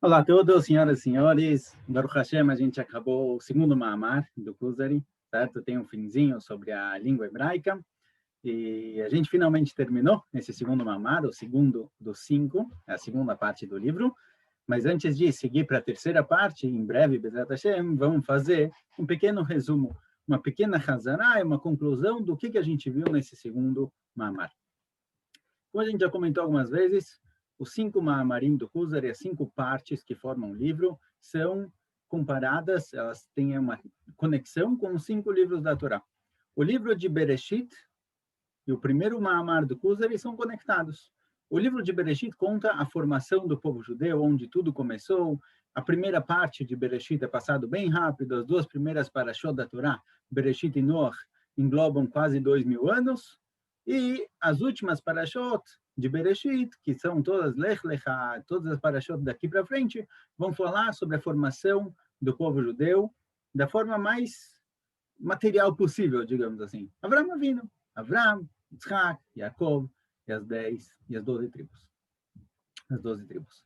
Olá a todos, senhoras e senhores. Baruch Hashem, a gente acabou o segundo Maamar do Kuzari, certo? Tem um finzinho sobre a língua hebraica. E a gente finalmente terminou esse segundo Maamar, o segundo dos 5, a segunda parte do livro. Mas antes de seguir para a terceira parte, em breve, Bezrat Hashem, vamos fazer um pequeno resumo, uma pequena Hazará e uma conclusão do que a gente viu nesse segundo Maamar. Como a gente já comentou algumas vezes, os 5 Maamarim do Kuzari, as 5 partes que formam o livro, são comparadas, elas têm uma conexão com os 5 livros da Torá. O livro de Bereshit e o primeiro Maamar do Kuzari são conectados. O livro de Bereshit conta a formação do povo judeu, onde tudo começou. A primeira parte de Bereshit é passado bem rápido, as 2 primeiras parashot da Torá, Bereshit e Noach, englobam quase 2000 anos. E as últimas parashot de Bereshit, que são todas Lech Lecha, todas as parashot daqui para frente, vão falar sobre a formação do povo judeu da forma mais material possível, digamos assim. Avraham Avinu, Avraham, Yitzhak, Yaakov e as 10 e as 12 tribos. As 12 tribos.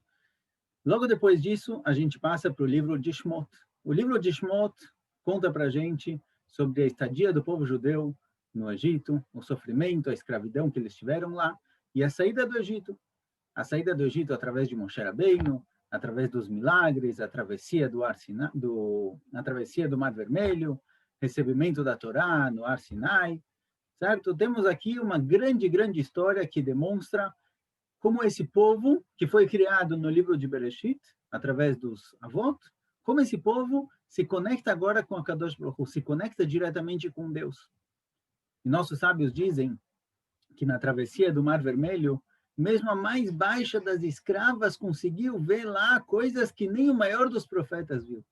Logo depois disso, a gente passa para o livro de Shmot. O livro de Shmot conta para a gente sobre a estadia do povo judeu no Egito, o sofrimento, a escravidão que eles tiveram lá, e a saída do Egito. A saída do Egito através de Moshe Rabbeinu, através dos milagres, a travessia a travessia do Mar Vermelho, recebimento da Torá no Ar Sinai, certo? Temos aqui uma grande, grande história que demonstra como esse povo, que foi criado no livro de Bereshit, através dos avós, como esse povo se conecta agora com a Kadosh Baruch Hu, se conecta diretamente com Deus. E nossos sábios dizem que na travessia do Mar Vermelho, mesmo a mais baixa das escravas conseguiu ver lá coisas que nem o maior dos profetas viu.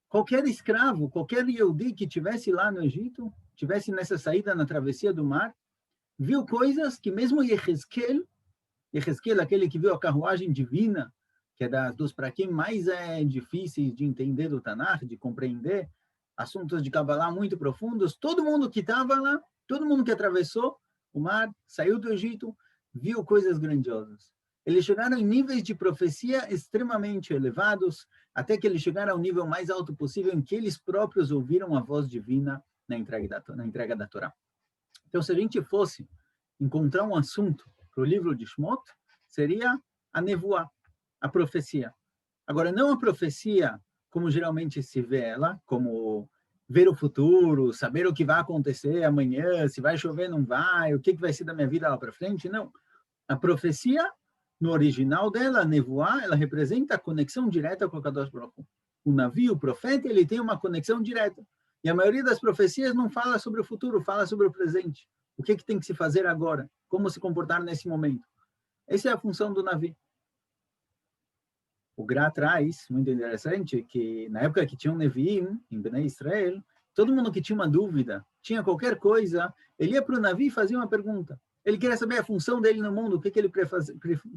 Qualquer escravo, qualquer Yehudi que tivesse lá no Egito, tivesse nessa saída na travessia do mar, viu coisas que mesmo Yehezkel, aquele que viu a carruagem divina, que é dos prakim mais difíceis de entender do Tanakh, de compreender, assuntos de Kabbalah muito profundos, todo mundo que estava lá, todo mundo que atravessou o mar, saiu do Egito, viu coisas grandiosas. Eles chegaram em níveis de profecia extremamente elevados, até que eles chegaram ao nível mais alto possível, em que eles próprios ouviram a voz divina na entrega da Torá. Então, se a gente fosse encontrar um assunto para o livro de Shmot, seria a nevoá, a profecia. Agora, não a profecia como geralmente se vê ela, como ver o futuro, saber o que vai acontecer amanhã, se vai chover, não vai, o que vai ser da minha vida lá para frente, não. A profecia, no original dela, a nevoá, ela representa a conexão direta com o Kadosh Baruch Hu. O navio, o profeta, ele tem uma conexão direta. E a maioria das profecias não fala sobre o futuro, fala sobre o presente. O que tem que se fazer agora? Como se comportar nesse momento? Essa é a função do navio. O Gra traz, muito interessante, que na época que tinha um Neviim, em Bnei Israel, todo mundo que tinha uma dúvida, tinha qualquer coisa, ele ia para o navio e fazia uma pergunta. Ele queria saber a função dele no mundo, o que ele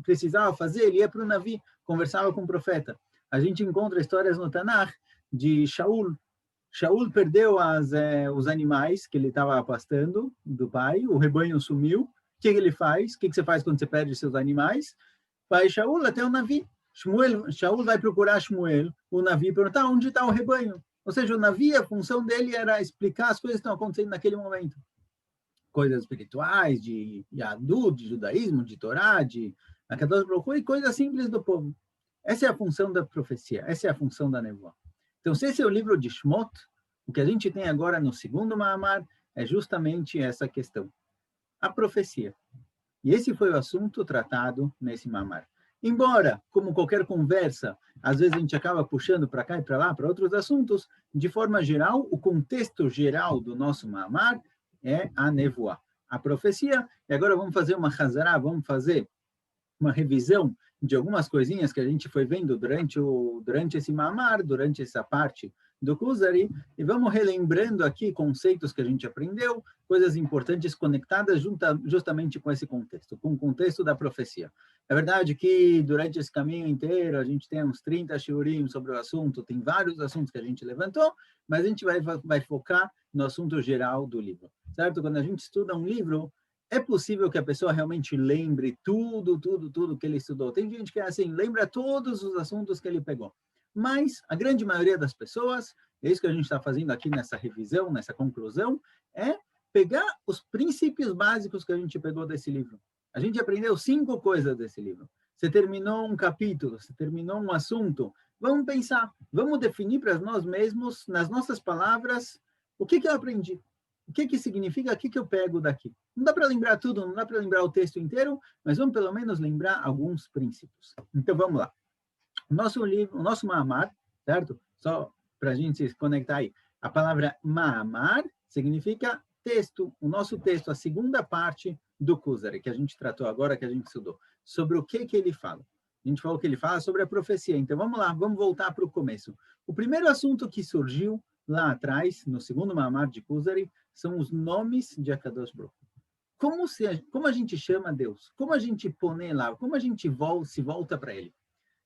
precisava fazer, ele ia para o navio, conversava com o profeta. A gente encontra histórias no Tanakh de Shaul. Shaul perdeu os animais que ele estava pastando do pai, o rebanho sumiu. O que ele faz? O que você faz quando você perde seus animais? Vai Shaul até o navio. Shaul vai procurar Shmuel, o navio, e perguntar onde está o rebanho. Ou seja, o navio, a função dele era explicar as coisas que estão acontecendo naquele momento. Coisas espirituais, de Yadut, de judaísmo, de Torá, de Akadosh Baruch Hu, e coisas simples do povo. Essa é a função da profecia, essa é a função da nevoa. Então, se esse é o livro de Shmot, o que a gente tem agora no segundo Maamar é justamente essa questão, a profecia. E esse foi o assunto tratado nesse Maamar. Embora, como qualquer conversa, às vezes a gente acaba puxando para cá e para lá, para outros assuntos, de forma geral, o contexto geral do nosso Maamar é a nevoá, a profecia. E agora vamos fazer uma hazará, vamos fazer uma revisão de algumas coisinhas que a gente foi vendo durante esse Maamar, durante essa parte do Kuzari, e vamos relembrando aqui conceitos que a gente aprendeu, coisas importantes conectadas justamente com esse contexto, com o contexto da profecia. É verdade que durante esse caminho inteiro a gente tem uns 30 shiurim sobre o assunto, tem vários assuntos que a gente levantou, mas a gente vai focar no assunto geral do livro, certo? Quando a gente estuda um livro, é possível que a pessoa realmente lembre tudo que ele estudou. Tem gente que é assim, lembra todos os assuntos que ele pegou. Mas a grande maioria das pessoas, é isso que a gente está fazendo aqui nessa revisão, nessa conclusão, é pegar os princípios básicos que a gente pegou desse livro. A gente aprendeu 5 coisas desse livro. Você terminou um capítulo, você terminou um assunto. Vamos pensar, vamos definir para nós mesmos, nas nossas palavras, o que eu aprendi. O que significa, o que eu pego daqui. Não dá para lembrar tudo, não dá para lembrar o texto inteiro, mas vamos pelo menos lembrar alguns princípios. Então, vamos lá. O nosso livro, o nosso Mahamar, certo? Só para a gente se conectar aí. A palavra Mahamar significa texto, o nosso texto, a segunda parte do Kuzari, que a gente tratou agora, que a gente estudou. Sobre o que ele fala. A gente falou que ele fala sobre a profecia. Então, vamos lá, vamos voltar para o começo. O primeiro assunto que surgiu lá atrás, no segundo Mahamar de Kuzari, são os nomes de Akadosh Baruch Hu. Como a gente chama Deus? Como a gente põe lá? Como a gente se volta para ele?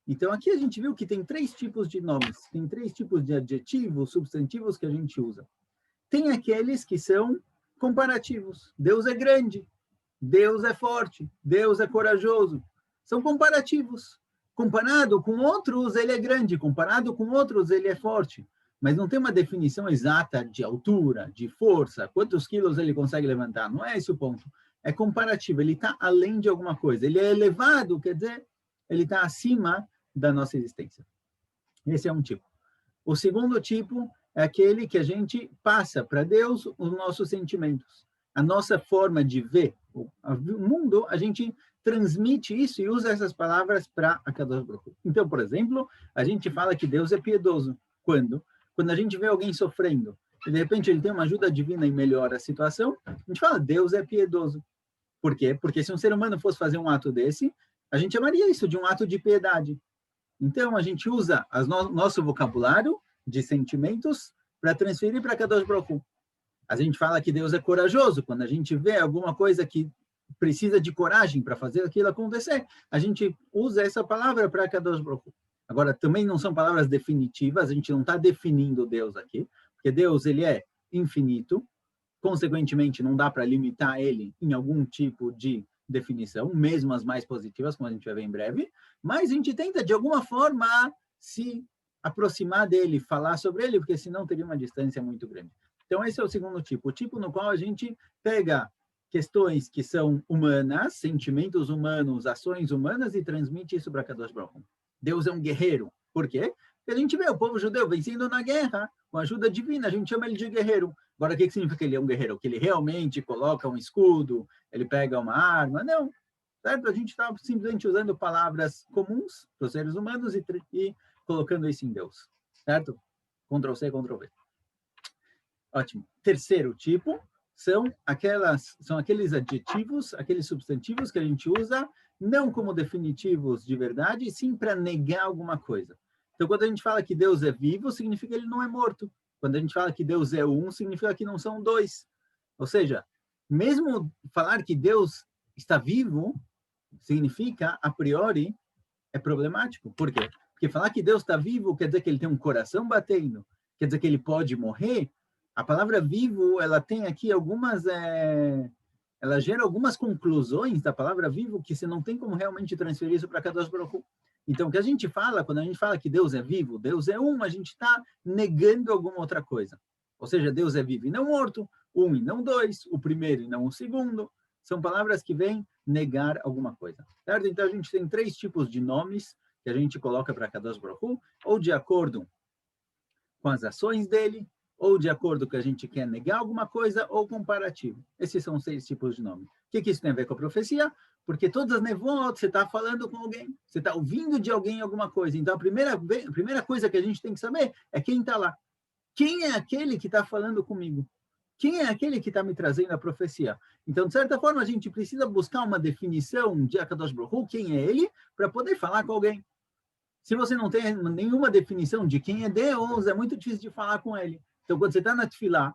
Então, aqui a gente viu que tem 3 tipos de nomes, tem 3 tipos de adjetivos, substantivos que a gente usa. Tem aqueles que são comparativos. Deus é grande, Deus é forte, Deus é corajoso. São comparativos. Comparado com outros, ele é grande, comparado com outros, ele é forte. Mas não tem uma definição exata de altura, de força, quantos quilos ele consegue levantar. Não é esse o ponto. É comparativo, ele está além de alguma coisa. Ele é elevado, quer dizer, ele está acima da nossa existência. Esse é um tipo. O segundo tipo é aquele que a gente passa para Deus os nossos sentimentos. A nossa forma de ver o mundo, a gente transmite isso e usa essas palavras para Akadosh Baruch Hu. Então, por exemplo, a gente fala que Deus é piedoso. Quando? Quando a gente vê alguém sofrendo e de repente ele tem uma ajuda divina e melhora a situação, a gente fala, Deus é piedoso. Por quê? Porque se um ser humano fosse fazer um ato desse, a gente chamaria isso de um ato de piedade. Então, a gente usa nosso vocabulário de sentimentos para transferir para Kadosh Baruch Hu. A gente fala que Deus é corajoso. Quando a gente vê alguma coisa que precisa de coragem para fazer aquilo acontecer, a gente usa essa palavra para Kadosh Baruch Hu. Agora, também não são palavras definitivas, a gente não está definindo Deus aqui, porque Deus ele é infinito, consequentemente, não dá para limitar ele em algum tipo de definição, mesmo as mais positivas, como a gente vai ver em breve, mas a gente tenta, de alguma forma, se aproximar dele, falar sobre ele, porque senão teria uma distância muito grande. Então, esse é o segundo tipo, o tipo no qual a gente pega questões que são humanas, sentimentos humanos, ações humanas, e transmite isso para Kadosh Baruch Hu. Deus é um guerreiro. Por quê? Porque a gente vê o povo judeu vencendo na guerra, com ajuda divina, a gente chama ele de guerreiro. Agora, o que significa que ele é um guerreiro? Que ele realmente coloca um escudo, ele pega uma arma? Não, certo? A gente está simplesmente usando palavras comuns para os seres humanos e colocando isso em Deus, certo? Ctrl+C, Ctrl+V. Ótimo. Terceiro tipo são aqueles adjetivos, aqueles substantivos que a gente usa não como definitivos de verdade, sim para negar alguma coisa. Então, quando a gente fala que Deus é vivo, significa que ele não é morto. Quando a gente fala que Deus é um, significa que não são dois. Ou seja, mesmo falar que Deus está vivo, significa, a priori, é problemático. Por quê? Porque falar que Deus está vivo quer dizer que ele tem um coração batendo, quer dizer que ele pode morrer. A palavra vivo, ela tem aqui ela gera algumas conclusões da palavra vivo que você não tem como realmente transferir isso para Kadosh Baruch Hu. Então, o que a gente fala, quando a gente fala que Deus é vivo, Deus é um, a gente está negando alguma outra coisa. Ou seja, Deus é vivo e não morto, um e não dois, o primeiro e não o segundo. São palavras que vêm negar alguma coisa. Certo? Então, a gente tem 3 tipos de nomes que a gente coloca para Kadosh Baruch Hu, ou de acordo com as ações dele, ou de acordo com que a gente quer negar alguma coisa, ou comparativo. Esses são os 6 tipos de nome. O que isso tem a ver com a profecia? Porque todas as nevoot, você está falando com alguém, você está ouvindo de alguém alguma coisa. Então, a primeira coisa que a gente tem que saber é quem está lá. Quem é aquele que está falando comigo? Quem é aquele que está me trazendo a profecia? Então, de certa forma, a gente precisa buscar uma definição de Akadosh Baruch Hu, quem é ele, para poder falar com alguém. Se você não tem nenhuma definição de quem é Deus, é muito difícil de falar com ele. Então, quando você está na Tefilá,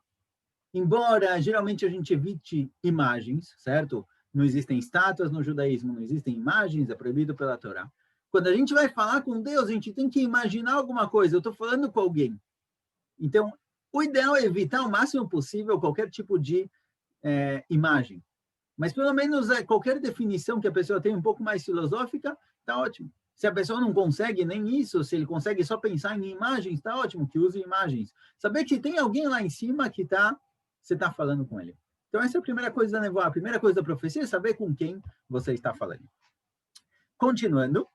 embora geralmente a gente evite imagens, certo? Não existem estátuas no judaísmo, não existem imagens, é proibido pela Torá. Quando a gente vai falar com Deus, a gente tem que imaginar alguma coisa. Eu estou falando com alguém. Então, o ideal é evitar o máximo possível qualquer tipo de imagem. Mas pelo menos qualquer definição que a pessoa tenha um pouco mais filosófica, está ótimo. Se a pessoa não consegue nem isso, se ele consegue só pensar em imagens, está ótimo, que use imagens. Saber que tem alguém lá em cima que você está falando com ele. Então, essa é a primeira coisa da nevoa. A primeira coisa da profecia é saber com quem você está falando. Continuando,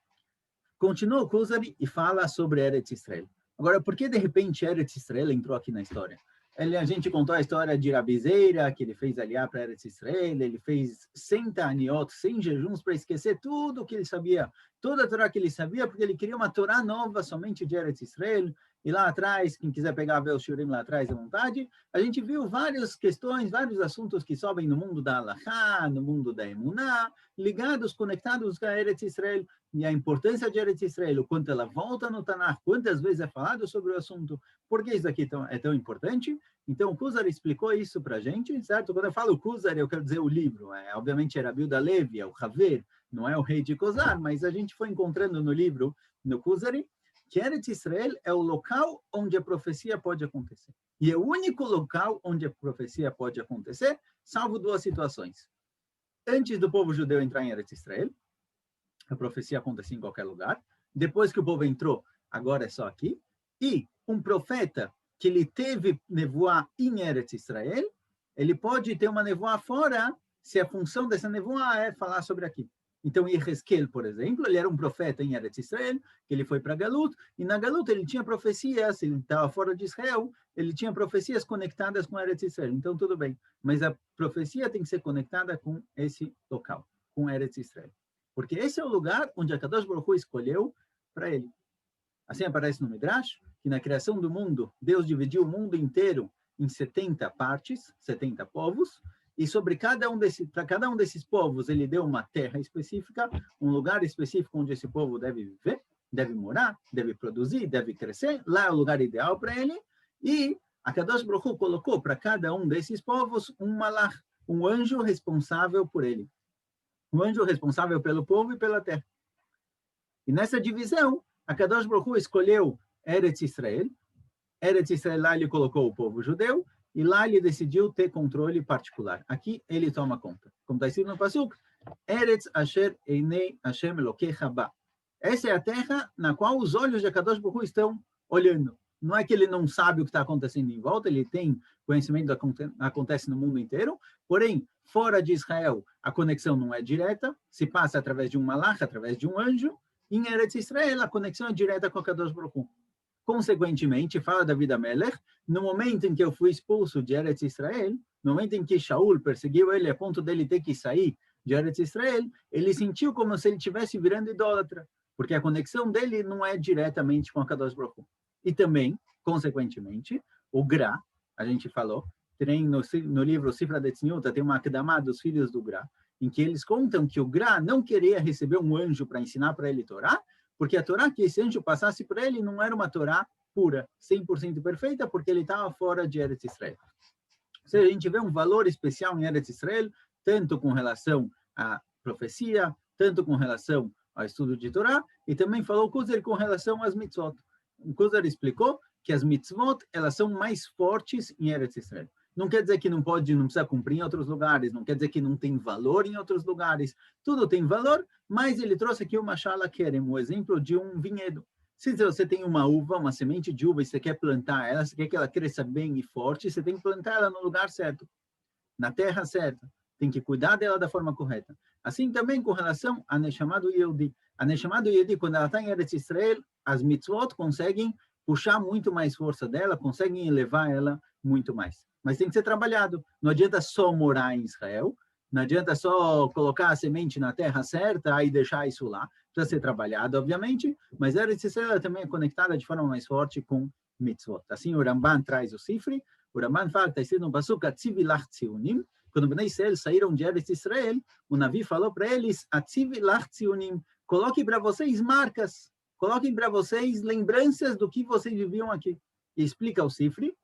continua o Kuzari e fala sobre Eretz Israel. Agora, por que de repente Eretz Israel entrou aqui na história? A gente contou a história de Rabizeira, que ele fez aliar para Eretz Israel, ele fez 100 aniot, 100 jejuns para esquecer tudo o que ele sabia, toda a Torá que ele sabia, porque ele queria uma Torá nova somente de Eretz Israel. E lá atrás, quem quiser pegar ver o Shurim lá atrás à vontade, a gente viu várias questões, vários assuntos que sobem no mundo da Halachá, no mundo da Emuná, ligados, conectados com a Eretz Israel, e a importância de Eretz Israel, o quanto ela volta no Tanakh, quantas vezes é falado sobre o assunto, por que isso aqui é tão importante. Então, o Kuzari explicou isso para a gente, certo? Quando eu falo Kuzari, eu quero dizer o livro. Obviamente, era Rabi Yehuda Levi, é o Haver, não é o rei de Kozar, mas a gente foi encontrando no livro, no Kuzari, que Eretz Israel é o local onde a profecia pode acontecer. E é o único local onde a profecia pode acontecer, salvo duas situações. Antes do povo judeu entrar em Eretz Israel, a profecia acontecia em qualquer lugar. Depois que o povo entrou, agora é só aqui. E um profeta que ele teve nevoá em Eretz Israel, ele pode ter uma nevoá fora, se a função dessa nevoá é falar sobre aqui. Então, Yehezkel, por exemplo, ele era um profeta em Eretz Israel, que ele foi para Galut, e na Galut ele tinha profecias, ele estava fora de Israel, ele tinha profecias conectadas com Eretz Israel. Então, tudo bem. Mas a profecia tem que ser conectada com esse local, com Eretz Israel. Porque esse é o lugar onde a Kadosh Baruch Hu escolheu para ele. Assim aparece no Midrash, que na criação do mundo, Deus dividiu o mundo inteiro em 70 partes, 70 povos, e para cada um desses povos ele deu uma terra específica, um lugar específico onde esse povo deve viver, deve morar, deve produzir, deve crescer, lá é o lugar ideal para ele, e a Kadosh Baruch Hu colocou para cada um desses povos um malach, um anjo responsável por ele. Um anjo responsável pelo povo e pela terra. E nessa divisão, a Kadosh Baruch Hu escolheu Eretz Israel. Eretz Israel, lá ele colocou o povo judeu, e lá ele decidiu ter controle particular. Aqui ele toma conta. Como está escrito no Pasuk, Eretz Asher Einei Hashem Elokecha Ba. Essa é a terra na qual os olhos de Kadosh Baruch Hu estão olhando. Não é que ele não sabe o que está acontecendo em volta, ele tem conhecimento do que acontece no mundo inteiro, porém, fora de Israel, a conexão não é direta, se passa através de um malach, através de um anjo. Em Eretz Israel, a conexão é direta com a Kadosh Baruch Hu. Consequentemente, fala David Amelech, no momento em que eu fui expulso de Eretz Israel, no momento em que Shaul perseguiu ele a ponto dele ter que sair de Eretz Israel, ele sentiu como se ele estivesse virando idólatra, porque a conexão dele não é diretamente com a Kadosh Baruch Hu. E também, consequentemente, o Gra, a gente falou, tem no livro Sifra de Tzniut, tem uma Akdamá dos filhos do Gra, em que eles contam que o Gra não queria receber um anjo para ensinar para ele Torá, porque a Torá que esse anjo passasse para ele não era uma Torá pura, 100% perfeita, porque ele estava fora de Eretz Israel. Ou seja, a gente vê um valor especial em Eretz Israel, tanto com relação à profecia, tanto com relação ao estudo de Torá, e também falou Kuzari com relação às mitzvot. O Kuzari explicou que as mitzvot, elas são mais fortes em Eretz Israel. Não quer dizer que não precisa cumprir em outros lugares, não quer dizer que não tem valor em outros lugares. Tudo tem valor, mas ele trouxe aqui uma Shala Kerem, um exemplo de um vinhedo. Se você tem uma uva, uma semente de uva, e você quer plantar ela, você quer que ela cresça bem e forte, você tem que plantar ela no lugar certo, na terra certa. Tem que cuidar dela da forma correta. Assim também com relação a Neshama do Yehudi. A Neshama do Yehudi, quando ela está em Eretz Israel, as mitzvot conseguem puxar muito mais força dela, conseguem elevar ela muito mais. Mas tem que ser trabalhado. Não adianta só morar em Israel, não adianta só colocar a semente na terra certa e deixar isso lá. Precisa ser trabalhado, obviamente, mas Eretz Israel também é conectada de forma mais forte com mitzvot. Assim o Ramban traz o Sifri, o Ramban fala, está escrito no Pasuk, Atzivilach Tziunim, quando Bnei Israel saíram de Eretz Israel, o Navi falou para eles, Atzivilach Tziunim, coloquem para vocês marcas, coloquem para vocês lembranças do que vocês viviam aqui. E explica o Sifri.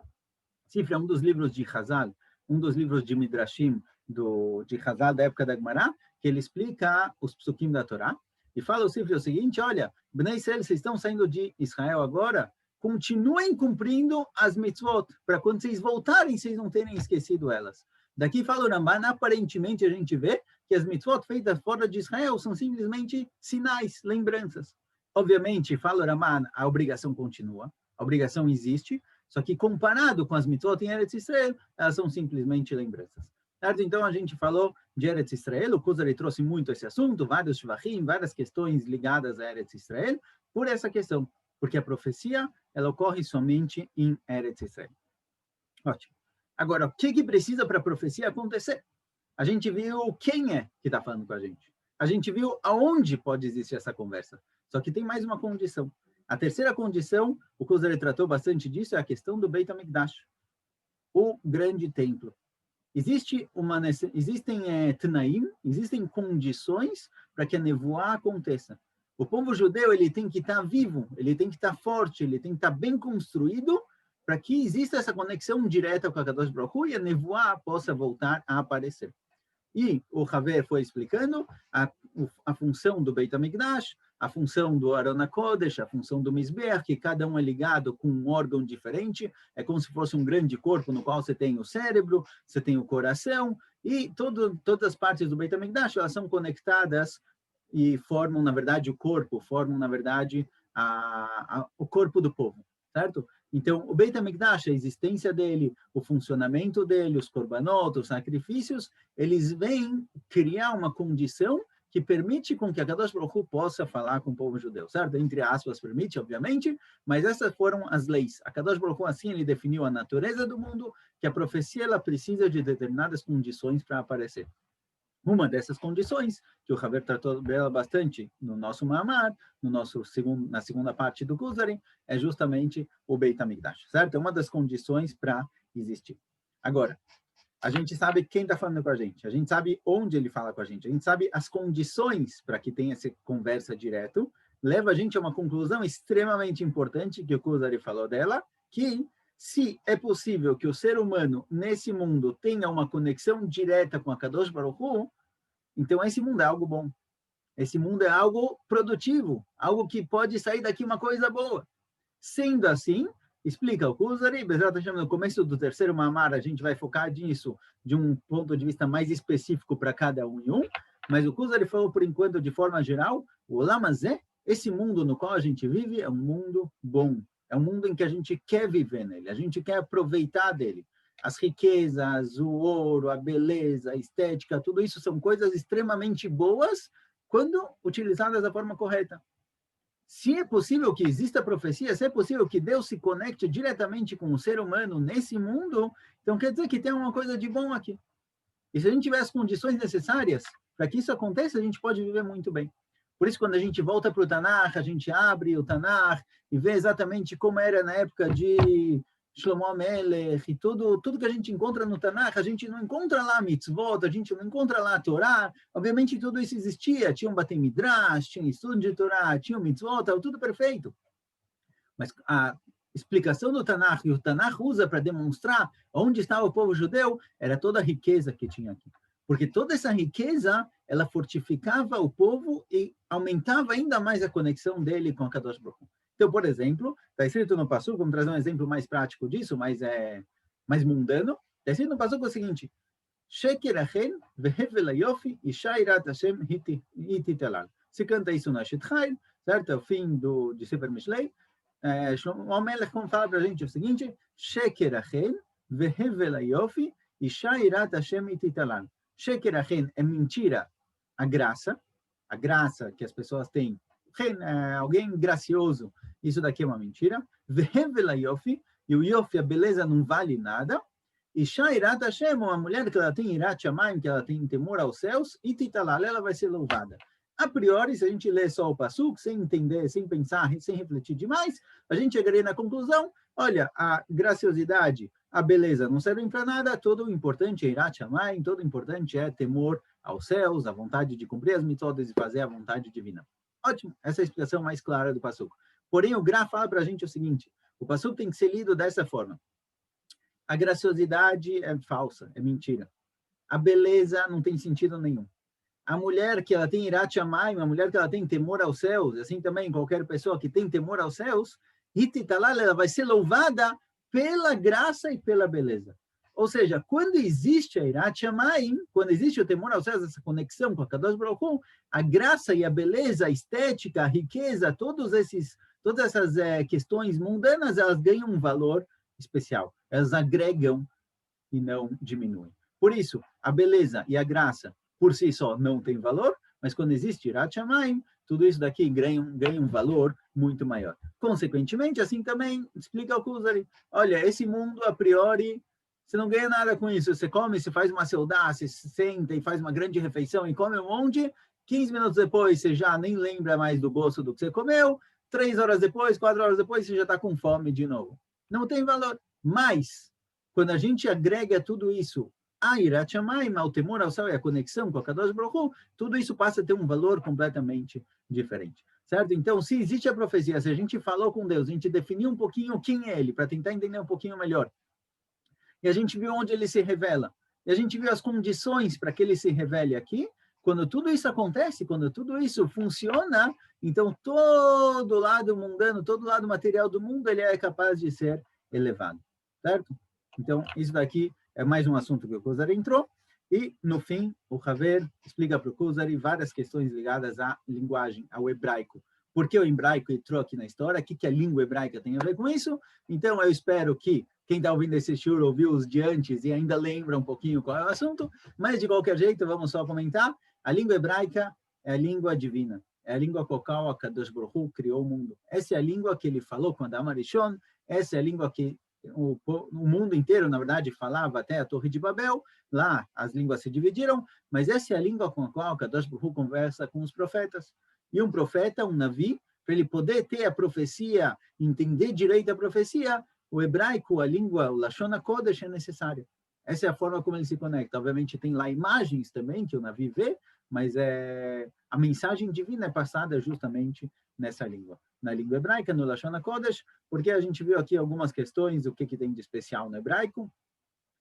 Sifri é um dos livros de Hazal, um dos livros de Midrashim de Hazal da época da Gemara, que ele explica os psukim da Torá. E fala o Sifri o seguinte, olha, Bnei Israel, vocês estão saindo de Israel agora, continuem cumprindo as mitzvot, para quando vocês voltarem, vocês não terem esquecido elas. Daqui fala o Ramban, aparentemente a gente vê que as mitzvot feitas fora de Israel são simplesmente sinais, lembranças. Obviamente, fala o Ramban, a obrigação continua, a obrigação existe, só que comparado com as mitzvot em Eretz Israel, elas são simplesmente lembranças. Certo? Então, a gente falou de Eretz Israel, o Kuzari trouxe muito esse assunto, vários shvachim, várias questões ligadas a Eretz Israel, por essa questão, porque a profecia, ela ocorre somente em Eretz Israel. Ótimo. Agora, o que precisa para a profecia acontecer? A gente viu quem é que está falando com a gente. A gente viu aonde pode existir essa conversa. Só que tem mais uma condição. A terceira condição, o Kuzari tratou bastante disso, é a questão do Beit HaMikdash, o grande templo. Existem tnaim, existem condições para que a nevoá aconteça. O povo judeu ele tem que estar vivo, ele tem que estar forte, ele tem que estar bem construído para que exista essa conexão direta com a Kadosh Baruch Hu e a nevoá possa voltar a aparecer. E o Haver foi explicando a função do Beit HaMikdash, a função do Aron HaKodesh, a função do Mizbeach, que cada um é ligado com um órgão diferente, é como se fosse um grande corpo no qual você tem o cérebro, você tem o coração, e todas as partes do Beit HaMikdash, elas são conectadas e formam, na verdade, o corpo, formam, na verdade, o corpo do povo, certo? Então, o Beit HaMikdash, a existência dele, o funcionamento dele, os korbanot, os sacrifícios, eles vêm criar uma condição que permite com que a Kadosh Baruch Hu possa falar com o povo judeu, certo? Entre aspas, permite, obviamente, mas essas foram as leis. A Kadosh Baruch Hu, assim, ele definiu a natureza do mundo, que a profecia, ela precisa de determinadas condições para aparecer. Uma dessas condições, que o Haver tratou dela bastante no nosso Maamar, na segunda parte do Kuzari, é justamente o Beit HaMikdash, certo? É uma das condições para existir. Agora, a gente sabe quem está falando com a gente sabe onde ele fala com a gente sabe as condições para que tenha essa conversa direto, leva a gente a uma conclusão extremamente importante, que o Kuzari falou dela, que se é possível que o ser humano, nesse mundo, tenha uma conexão direta com a Kadosh Baruch Hu, então esse mundo é algo bom. Esse mundo é algo produtivo, algo que pode sair daqui uma coisa boa. Sendo assim, explica o Kuzari, no começo do terceiro Mamar, a gente vai focar nisso de um ponto de vista mais específico para cada um e um, mas o Kuzari falou, por enquanto, de forma geral, o Olam Hazeh, esse mundo no qual a gente vive, é um mundo bom. É um mundo em que a gente quer viver nele, a gente quer aproveitar dele. As riquezas, o ouro, a beleza, a estética, tudo isso são coisas extremamente boas quando utilizadas da forma correta. Se é possível que exista profecia, se é possível que Deus se conecte diretamente com o ser humano nesse mundo, então quer dizer que tem uma coisa de bom aqui. E se a gente tiver as condições necessárias para que isso aconteça, a gente pode viver muito bem. Por isso, quando a gente volta para o Tanakh, a gente abre o Tanakh e vê exatamente como era na época de Shlomo Amelech, e tudo que a gente encontra no Tanakh, a gente não encontra lá mitzvot, a gente não encontra lá a Torá. Obviamente, tudo isso existia. Tinha um Batei Midrash, tinha estudo de Torá, tinha um mitzvot, estava tudo perfeito. Mas a explicação do Tanakh, e o Tanakh usa para demonstrar onde estava o povo judeu, era toda a riqueza que tinha aqui. Porque toda essa riqueza, ela fortificava o povo e aumentava ainda mais a conexão dele com a Kadosh Baruch Hu. Então, por exemplo, está escrito no Passuco, vamos trazer um exemplo mais prático disso, mais mundano. Está escrito no Passuco o seguinte: Sheker achen vehevel hayofi isha irat Hashem hititelal. Se canta isso na Shet Chayil, certo? É o fim de Sefer Mishlei. Shlomo Amelech fala para a gente o seguinte: Sheker achen vehevel hayofi isha irat Hashem hititelal. Sheker achen é mentira a graça que as pessoas têm. Alguém gracioso, isso daqui é uma mentira. Vehevel hayofi, e o yofi, a beleza, não vale nada. Isha irat Hashem, uma mulher que ela tem irat shamayim, que ela tem temor aos céus, e titalal, ela vai ser louvada. A priori, se a gente lê só o Passuco, sem entender, sem pensar, sem refletir demais, a gente chegaria na conclusão: olha, a graciosidade, a beleza não servem para nada, todo o importante é irat shamayim, todo o importante é temor aos céus, a vontade de cumprir as mitzvot e fazer a vontade divina. Ótimo, essa é a explicação mais clara do Passuco. Porém, o Gra fala para a gente o seguinte: o Passuco tem que ser lido dessa forma. A graciosidade é falsa, é mentira. A beleza não tem sentido nenhum. A mulher que ela tem irat shamayim, a mulher que ela tem temor aos céus, assim também qualquer pessoa que tem temor aos céus, ela vai ser louvada pela graça e pela beleza. Ou seja, quando existe a Irat Shamayim, quando existe o temor aos céus, essa conexão com a Kadosh Baruch Hu, a graça e a beleza, a estética, a riqueza, todas essas questões mundanas, elas ganham um valor especial. Elas agregam e não diminuem. Por isso, a beleza e a graça, por si só, não tem valor, mas quando existe Irat Shamayim, tudo isso daqui ganha um valor muito maior. Consequentemente, assim também, explica o Kuzari, olha, esse mundo, a priori, você não ganha nada com isso. Você come, você faz uma seudá, você senta e faz uma grande refeição e come um monte, 15 minutos depois você já nem lembra mais do gosto do que você comeu, 3 horas depois, 4 horas depois, você já está com fome de novo. Não tem valor. Mas, quando a gente agrega tudo isso a Irat Shamayim, ao temor ao céu e a conexão com a Kadosh Baruch Hu, tudo isso passa a ter um valor completamente diferente. Certo? Então, se existe a profecia, se a gente falou com Deus, a gente definiu um pouquinho quem é Ele, para tentar entender um pouquinho melhor, e a gente viu onde Ele se revela, e a gente viu as condições para que Ele se revele aqui, quando tudo isso acontece, quando tudo isso funciona, então todo lado mundano, todo lado material do mundo, ele é capaz de ser elevado. Certo? Então, isso daqui é mais um assunto que o Kuzari entrou. E, no fim, o Haver explica para o Kuzari várias questões ligadas à linguagem, ao hebraico. Por que o hebraico entrou aqui na história? O que a língua hebraica tem a ver com isso? Então, eu espero que quem está ouvindo esse shiur ouviu os de antes e ainda lembra um pouquinho qual é o assunto, mas, de qualquer jeito, vamos só comentar. A língua hebraica é a língua divina. É a língua com a qual a Kadosh Baruch Hu criou o mundo. Essa é a língua que ele falou com Adam Arishon. Essa é a língua que o mundo inteiro, na verdade, falava até a Torre de Babel. Lá as línguas se dividiram, mas essa é a língua com a qual Kadosh Baruch Hu conversa com os profetas. E um profeta, um navi, para ele poder ter a profecia, entender direito a profecia, o hebraico, a língua, o Lashon HaKodesh é necessário. Essa é a forma como ele se conecta. Obviamente tem lá imagens também que o navi vê, mas a mensagem divina é passada justamente nessa língua. Na língua hebraica, no Lashon HaKodesh, porque a gente viu aqui algumas questões, o que tem de especial no hebraico,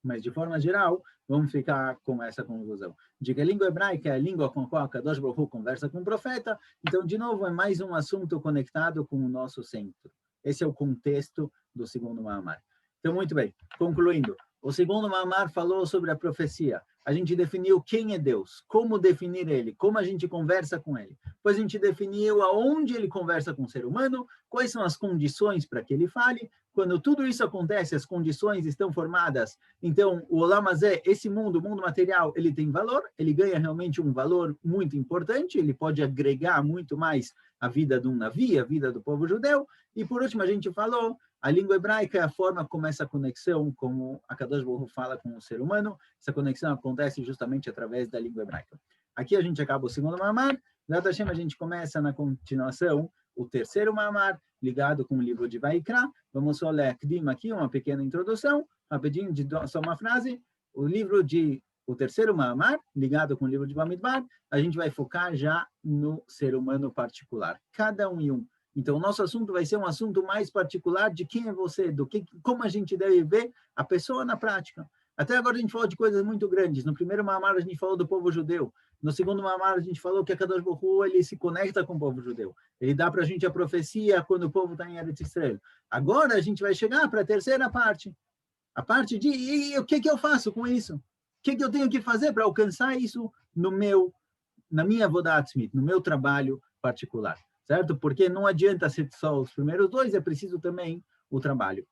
mas de forma geral, vamos ficar com essa conclusão. De que a língua hebraica é a língua com a qual Kadosh Baruch Hu conversa com o profeta, então, de novo, é mais um assunto conectado com o nosso centro. Esse é o contexto do segundo Mahamar. Então, muito bem, concluindo. O segundo Mahamar falou sobre a profecia. A gente definiu quem é Deus, como definir Ele, como a gente conversa com Ele. Depois a gente definiu aonde Ele conversa com o ser humano, quais são as condições para que Ele fale. Quando tudo isso acontece, as condições estão formadas, então o Olam Hazé, esse mundo, o mundo material, ele tem valor, ele ganha realmente um valor muito importante, ele pode agregar muito mais a vida de um navi, a vida do povo judeu. E por último, a gente falou, a língua hebraica é a forma como essa conexão, como a Kadosh Baruch Hu fala com o ser humano, essa conexão acontece justamente através da língua hebraica. Aqui a gente acaba o segundo Mahamar, Zat Hashem, a gente começa na continuação o terceiro Mahamar, ligado com o livro de Vaikra. Vamos só ler aqui uma pequena introdução, rapidinho, só uma frase. O terceiro Mahamar, ligado com o livro de Bamidbar, a gente vai focar já no ser humano particular, cada um e um. Então, o nosso assunto vai ser um assunto mais particular de quem é você, como a gente deve ver a pessoa na prática. Até agora a gente falou de coisas muito grandes. No primeiro Mahamar a gente falou do povo judeu. No segundo Mahamar a gente falou que a Kadosh Baruch Hu, ele se conecta com o povo judeu. Ele dá para a gente a profecia quando o povo está em Eretz Israel. Agora a gente vai chegar para a terceira parte. A parte de e o que eu faço com isso? O que eu tenho que fazer para alcançar isso na minha Avodat Atzmit, no meu trabalho particular. Certo? Porque não adianta ser só os primeiros dois, é preciso também o trabalho.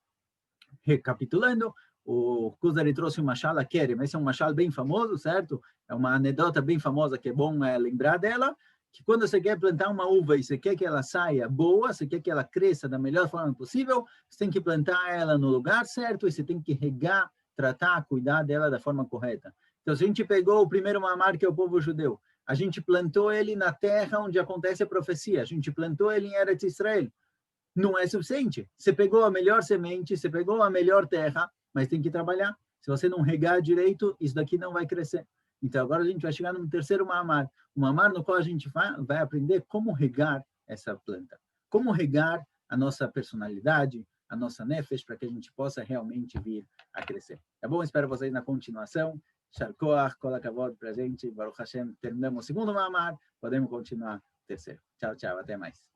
Recapitulando, o Kuzari trouxe uma Mashal Kerem, esse é um Mashal bem famoso, certo? É uma anedota bem famosa que é bom lembrar dela, que quando você quer plantar uma uva e você quer que ela saia boa, você quer que ela cresça da melhor forma possível, você tem que plantar ela no lugar certo e você tem que regar, tratar, cuidar dela da forma correta. Então, se a gente pegou o primeiro Mahamar, que é o povo judeu, a gente plantou ele na terra onde acontece a profecia, a gente plantou ele em Eretz Israel. Não é suficiente. Você pegou a melhor semente, você pegou a melhor terra, mas tem que trabalhar. Se você não regar direito, isso daqui não vai crescer. Então, agora a gente vai chegar no terceiro Mahamar. Um Mahamar no qual a gente vai aprender como regar essa planta. Como regar a nossa personalidade, a nossa nefesh, para que a gente possa realmente vir a crescer. Tá bom? Espero vocês na continuação. Sharkoach, Kol HaKavod pra gente. Baruch Hashem, terminamos o segundo Mahamar. Podemos continuar o terceiro. Tchau, tchau. Até mais.